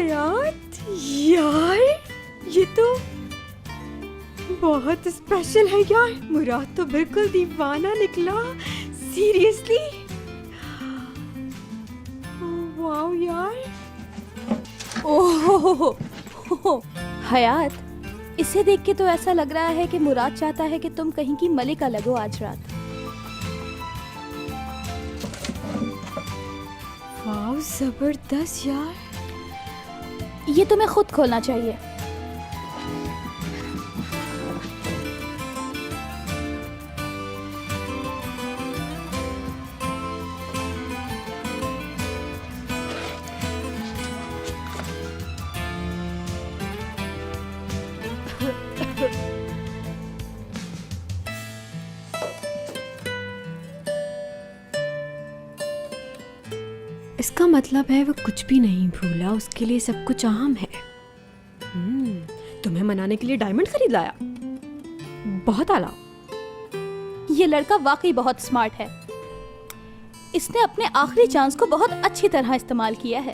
हयात, यार ये तो बहुत स्पेशल है यार। मुराद तो बिल्कुल दीवाना निकला, सीरियसली। वाओ यार। ओह हयात, इसे देख के तो ऐसा लग रहा है कि मुराद चाहता है कि तुम कहीं की मलिका लगो आज रात। वाओ जबरदस्त यार। ये तुम्हें खुद खोलना चाहिए। इसका मतलब है वो कुछ भी नहीं भूला, उसके लिए सब कुछ आम है। तुम्हें मनाने के लिए डायमंड खरीद लाया, बहुत आला। ये लड़का वाकई बहुत स्मार्ट है। इसने अपने आखिरी चांस को बहुत अच्छी तरह इस्तेमाल किया है।